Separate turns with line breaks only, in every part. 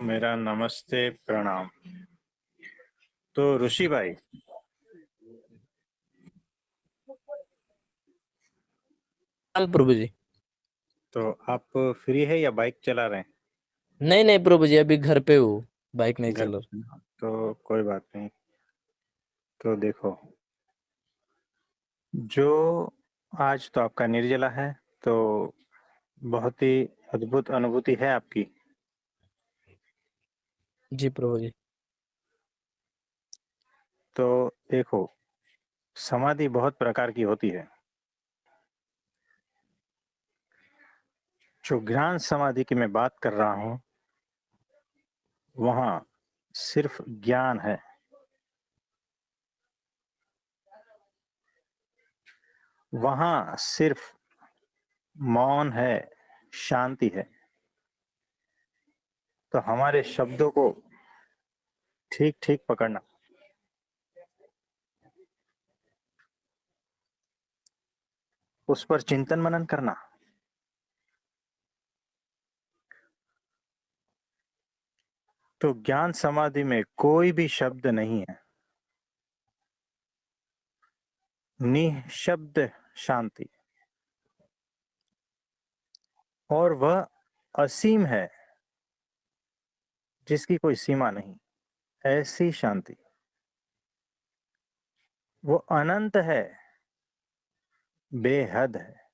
मेरा नमस्ते प्रणाम। तो ऋषि भाई,
हाँ प्रभु जी।
तो आप फ्री है या बाइक चला रहे हैं?
नहीं नहीं प्रभु जी, अभी घर पे हूँ। बाइक नहीं
घर
चल रहा।
पे हैं। तो कोई बात नहीं। तो देखो, जो आज तो आपका निर्जला है, तो बहुत ही अद्भुत अनुभूति है आपकी।
जी प्रभु जी।
तो देखो, समाधि बहुत प्रकार की होती है। जो ज्ञान समाधि की मैं बात कर रहा हूँ, वहाँ सिर्फ ज्ञान है। वहाँ सिर्फ मौन है, शांति है। तो हमारे शब्दों को ठीक ठीक पकड़ना, उस पर चिंतन मनन करना। तो ज्ञान समाधि में कोई भी शब्द नहीं है, निशब्द शांति। और वह असीम है, जिसकी कोई सीमा नहीं। ऐसी शांति वो अनंत है, बेहद है,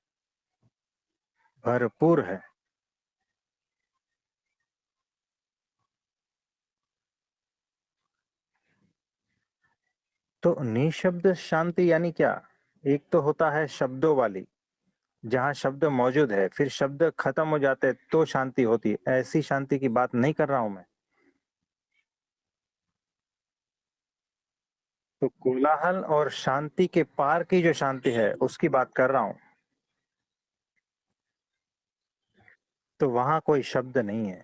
भरपूर है। तो निशब्द शांति यानी क्या? एक तो होता है शब्दों वाली, जहाँ शब्द मौजूद है, फिर शब्द खत्म हो जाते हैं तो शांति होती है। ऐसी शांति की बात नहीं कर रहा हूं मैं। तो कोलाहल और शांति के पार की जो शांति है, उसकी बात कर रहा हूं। तो वहां कोई शब्द नहीं है।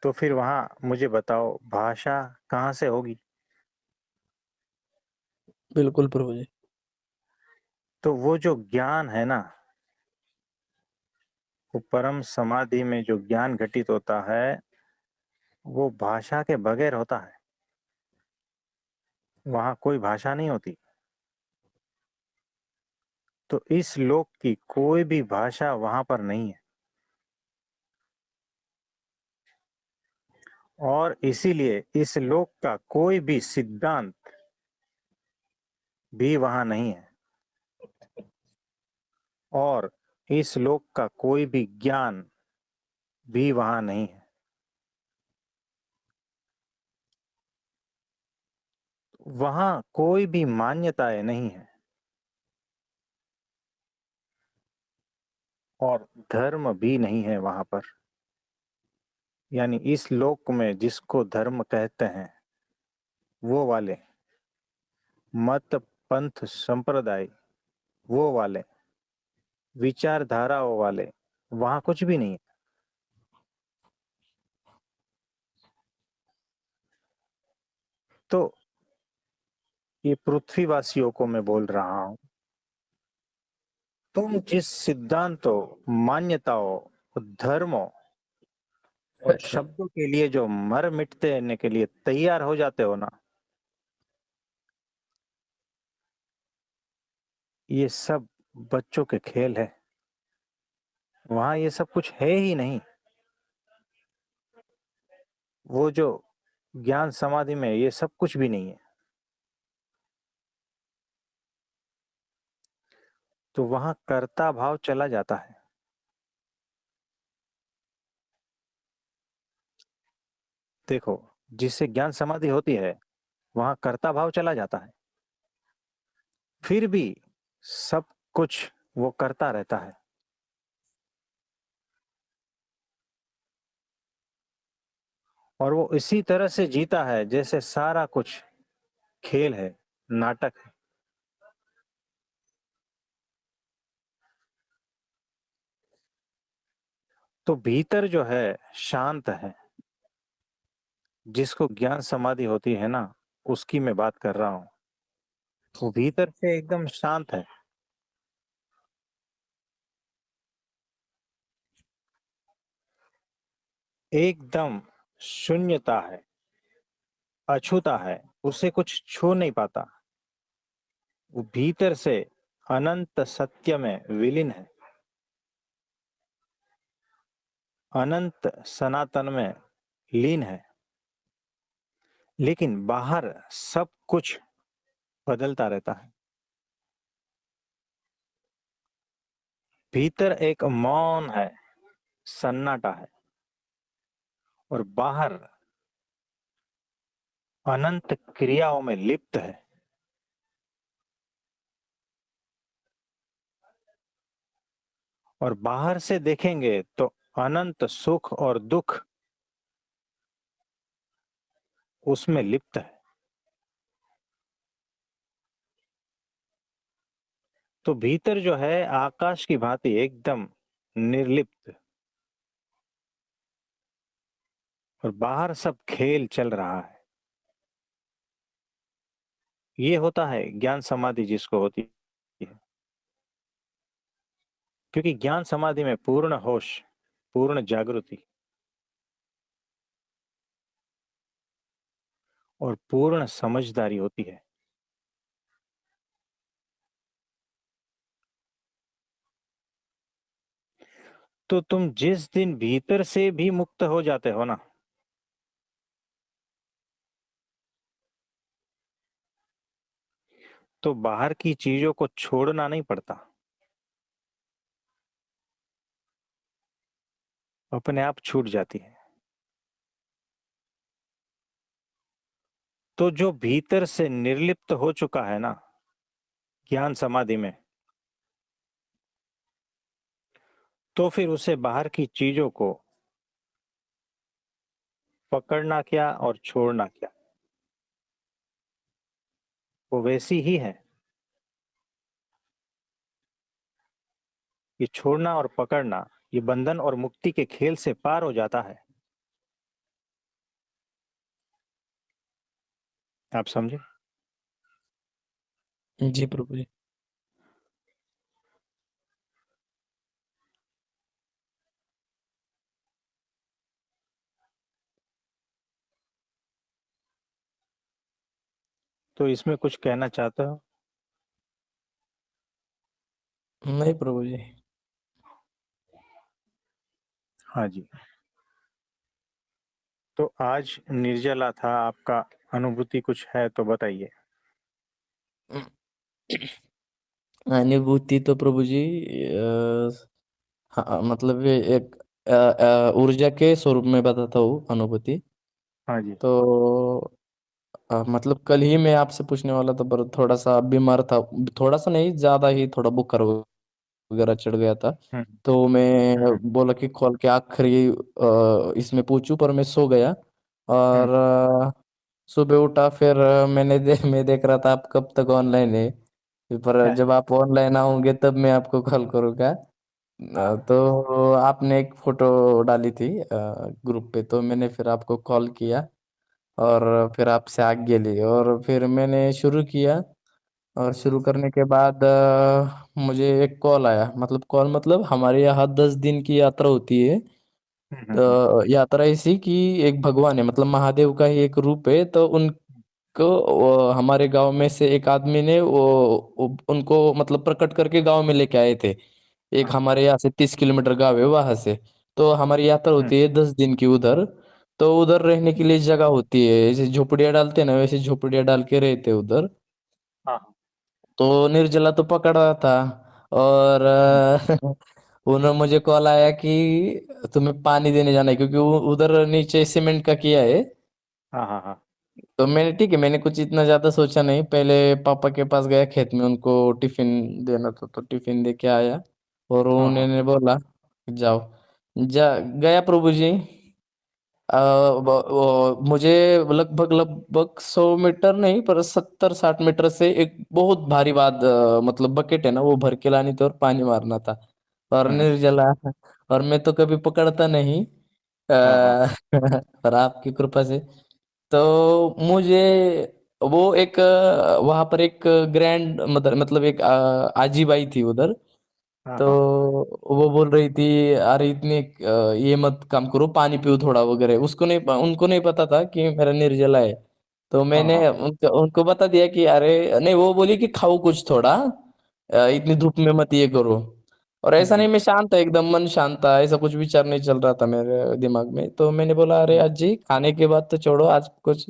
तो फिर वहां मुझे बताओ, भाषा कहाँ से होगी?
बिल्कुल प्रभु जी।
तो वो जो ज्ञान है ना, वो परम समाधि में जो ज्ञान घटित होता है, वो भाषा के बगैर होता है। वहां कोई भाषा नहीं होती। तो इस लोक की कोई भी भाषा वहां पर नहीं है। और इसीलिए इस लोक का कोई भी सिद्धांत भी वहां नहीं है। और इस लोक का कोई भी ज्ञान भी वहां नहीं है। वहां कोई भी मान्यताएं नहीं है। और धर्म भी नहीं है वहां पर। यानी इस लोक में जिसको धर्म कहते हैं, वो वाले मत, पंथ, संप्रदाय, वो वाले विचारधाराओं वाले, वहां कुछ भी नहीं है। तो ये पृथ्वीवासियों को मैं बोल रहा हूं, तुम जिस सिद्धांतों, मान्यताओं, धर्मों और शब्दों के लिए जो मर मिटने के लिए तैयार हो जाते हो ना, ये सब बच्चों के खेल है। वहां ये सब कुछ है ही नहीं। वो जो ज्ञान समाधि में ये सब कुछ भी नहीं है। तो वहां कर्ता भाव चला जाता है। देखो, जिससे ज्ञान समाधि होती है, वहां कर्ता भाव चला जाता है। फिर भी सब कुछ वो करता रहता है। और वो इसी तरह से जीता है जैसे सारा कुछ खेल है, नाटक है। तो भीतर जो है शांत है, जिसको ज्ञान समाधि होती है ना, उसकी मैं बात कर रहा हूँ। वो भीतर से एकदम शांत है। एकदम शून्यता है, अछूता है, उसे कुछ छू नहीं पाता। वो भीतर से अनंत सत्य में विलीन है, अनंत सनातन में लीन है। लेकिन बाहर सब कुछ बदलता रहता है। भीतर एक मौन है, सन्नाटा है, और बाहर अनंत क्रियाओं में लिप्त है। और बाहर से देखेंगे तो अनंत सुख और दुख उसमें लिप्त है। तो भीतर जो है आकाश की भांति एकदम निर्लिप्त, और बाहर सब खेल चल रहा है। ये होता है ज्ञान समाधि जिसको होती है। क्योंकि ज्ञान समाधि में पूर्ण होश, पूर्ण जागृति और पूर्ण समझदारी होती है। तो तुम जिस दिन भीतर से भी मुक्त हो जाते हो ना, तो बाहर की चीजों को छोड़ना नहीं पड़ता, अपने आप छूट जाती है। तो जो भीतर से निर्लिप्त हो चुका है ना ज्ञान समाधि में, तो फिर उसे बाहर की चीजों को पकड़ना क्या और छोड़ना क्या, वो वैसी ही है। ये छोड़ना और पकड़ना, ये बंधन और मुक्ति के खेल से पार हो जाता है। आप समझे?
जी प्रभु जी।
तो इसमें कुछ कहना चाहते हो?
नहीं प्रभु जी।
हाँ जी। तो आज निर्जला था आपका, अनुभूति कुछ है तो बताइए।
अनुभूति तो प्रभु जी हाँ, मतलब ये एक ऊर्जा के स्वरूप में बताता हूँ अनुभूति।
हाँ जी।
तो मतलब कल ही मैं आपसे पूछने वाला था, पर थोड़ा सा बीमार था। थोड़ा सा नहीं, ज्यादा ही, थोड़ा बुखार वगैरह चढ़ गया था।
हम्म।
तो मैं
हम्म।
बोला कि कॉल के आखिरी इसमें पूछूं, पर मैं सो गया। और
हम्म।
सुबह उठा, फिर मैं देख रहा था आप कब तक ऑनलाइन है। पर
है।
जब आप ऑनलाइन आओगे तब मैं आपको कॉल करूँगा।
हाँ।
तो आपने एक फोटो डाली थी ग्रुप पे, तो मैंने फिर आपको कॉल किया। और फिर आपसे आज्ञा ली और फिर मैंने शुरू किया। और शुरू करने के बाद मुझे एक कॉल आया, मतलब कॉल, मतलब हमारे यहाँ 10 दिन की यात्रा होती है।
हम्म।
यात्रा ऐसी कि एक भगवान है, मतलब महादेव का ही एक रूप है, तो उनको हमारे गांव में से एक आदमी ने उनको मतलब प्रकट करके गांव में लेके आए थे। एक
हाँ।
हमारे यहाँ से 30 किलोमीटर गाँव है वहां से। तो हमारी यात्रा
हम्म।
होती है 10 दिन की उधर। तो उधर रहने के लिए जगह होती है, जैसे झोपड़ियाँ डालते हैं ना, वैसे झोपड़ियाँ डाल के रहते हैं उधर।
हाँ।
तो निर्जला तो पकड़ रहा था। और
हम्म।
उन्होंने मुझे कॉल आया कि तुम्हें पानी देने जाना है, क्योंकि उधर नीचे सीमेंट का किया है।
हाँ। हाँ। हाँ।
तो मैंने, ठीक है, मैंने कुछ इतना ज्यादा सोचा नहीं, पहले पापा के पास गया खेत में, उनको टिफिन देना था, तो टिफिन दे के आया। और
हाँ। हाँ।
उन्होंने बोला जाओ। जा गया प्रभु जी। मुझे लगभग लगभग 100 मीटर नहीं, पर 70-60 मीटर से एक बहुत भारी बात, मतलब बकेट है ना, वो भर के लानी थी और पानी मारना था। और
हम्म।
निर्जला, और मैं तो कभी पकड़ता नहीं।
हाँ। हाँ।
पर आपकी कृपा से तो मुझे वो एक वहां पर एक ग्रैंड मदर, मतलब एक आजी बाई थी उधर।
हाँ
तो
हाँ।
वो बोल रही थी, अरे इतने ये मत काम करो, पानी पियो थोड़ा वगैरह। उसको नहीं, उनको नहीं पता था कि मेरा निर्जला है। तो
हाँ
मैंने
हाँ।
उनको उनको बता दिया कि अरे नहीं, वो बोली कि खाओ कुछ थोड़ा, इतनी धूप में मत ये करो। और ऐसा
हम्म
नहीं, मैं शांत था एकदम, मन शांत था, ऐसा कुछ विचार नहीं चल रहा था मेरे दिमाग में। तो मैंने बोला, अरे
हम्म।
आज जी खाने के बाद तो छोड़ो, आज कुछ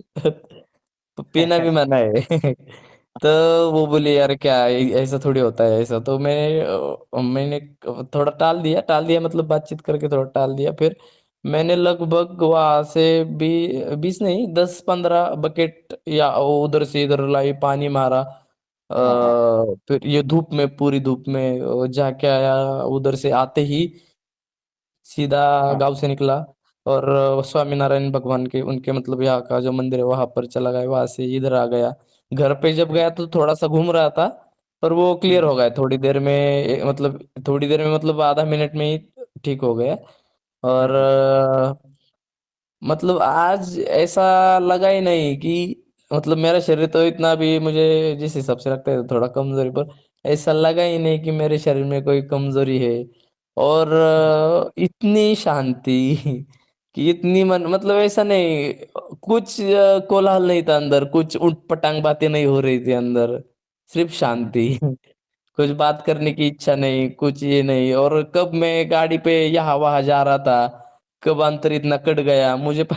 तो पीना भी मना है। तो वो बोली, यार क्या ऐसा थोड़ी होता है ऐसा। तो मैंने थोड़ा टाल दिया, मतलब बातचीत करके थोड़ा टाल दिया। फिर मैंने लगभग वहां से 20 नहीं, 10-15 बकेट या उधर से इधर लाई, पानी मारा।
हाँ हाँ।
फिर ये धूप में, पूरी धूप में जाके आया। उधर से आते ही सीधा
हाँ
गांव से निकला, और स्वामी नारायण भगवान के, उनके मतलब यहाँ का जो मंदिर है वहां पर चला गया। वहां से इधर आ गया। घर पे जब
हम्म
गया तो थोड़ा सा घूम रहा था, पर वो क्लियर
हम्म
हो गया थोड़ी देर में। मतलब थोड़ी देर में, मतलब आधा मिनट में ही ठीक हो गया। और
हम्म।
मतलब आज ऐसा लगा ही नहीं कि, मतलब मेरा शरीर तो इतना भी, मुझे जिस हिसाब से लगता है थोड़ा कमजोरी, पर ऐसा लगा ही नहीं कि मेरे शरीर में कोई कमजोरी है। और इतनी शांति कि इतनी मन, मतलब ऐसा नहीं, कुछ कोलाहल नहीं था अंदर, कुछ उठ पटांग बातें नहीं हो रही थी अंदर, सिर्फ
हम्म।
शांति। कुछ बात करने की इच्छा नहीं, कुछ ये नहीं। और कब मैं गाड़ी पे यहाँ वहां जा रहा था, कब अंतर इतना कट गया मुझे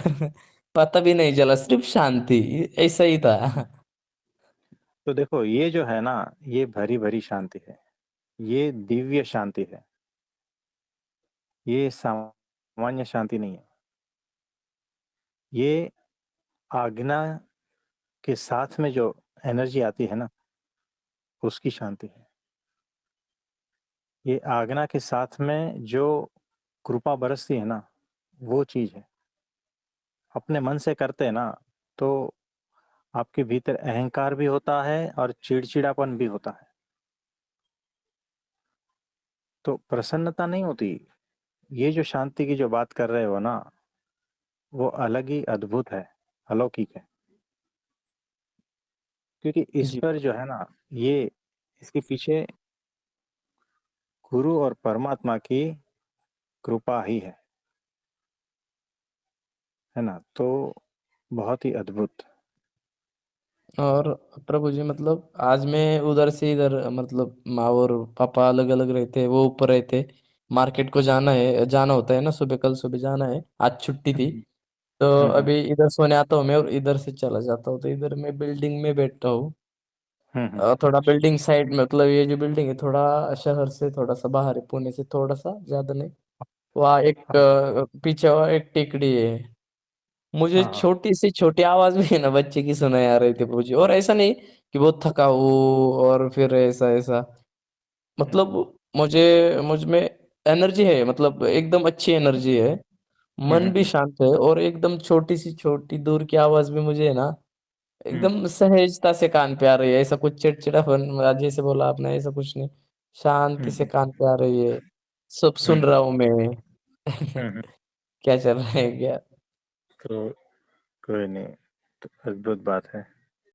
पता भी नहीं चला, सिर्फ शांति, ऐसा ही था।
तो देखो, ये जो है ना, ये भरी भरी शांति है, ये दिव्य शांति है, ये सामान्य शांति नहीं है। ये आज्ञा के साथ में जो एनर्जी आती है ना, उसकी शांति है। ये आज्ञा के साथ में जो कृपा बरसती है ना, वो चीज है। अपने मन से करते हैं ना, तो आपके भीतर अहंकार भी होता है और चिड़चिड़ापन भी होता है, तो प्रसन्नता नहीं होती। ये जो शांति की जो बात कर रहे हो ना, वो अलग ही अद्भुत है, अलौकिक है। क्योंकि इस
जी।
पर जो है ना, ये इसके पीछे गुरु और परमात्मा की कृपा ही है ना। तो बहुत ही अद्भुत।
और प्रभु जी, मतलब आज मैं उधर से इधर, मतलब माँ और पापा अलग अलग रहते, वो ऊपर रहते। मार्केट को जाना है, जाना होता है ना सुबह, कल सुबह जाना है, आज छुट्टी थी।
हम्म
तो
हम्म
अभी इधर सोने आता हूँ मैं, और इधर से चला जाता हूँ। तो इधर मैं बिल्डिंग में बैठता हूँ।
हम्म।
थोड़ा बिल्डिंग साइड में, मतलब ये जो बिल्डिंग है थोड़ा शहर से थोड़ा सा बाहर है, पुणे से थोड़ा सा ज्यादा नहीं। वहाँ एक
हाँ
पीछे वहाँ एक टेकड़ी है। मुझे
हाँ हाँ।
छोटी सी छोटी आवाज में है ना बच्चे की सुनाई आ रही थी मुझे। और ऐसा नहीं कि बहुत थका हो, और फिर ऐसा ऐसा, मतलब
हम्म
मुझ में एनर्जी है, मतलब एकदम अच्छी एनर्जी है। मन भी
हम्म
शांत है, और एकदम छोटी सी छोटी दूर की आवाज भी मुझे है ना,
हम्म
एकदम सहजता से कान पे आ रही है। ऐसा कुछ चिड़चिड़ापन जैसे बोला आपने, ऐसा कुछ नहीं, शांति से
हम्म
कान पे आ रही है। सब सुन
हम्म
रहा हूँ मैं।
हम्म।
क्या चल रहा है क्या।
तो कोई नहीं, तो अद्भुत बात है।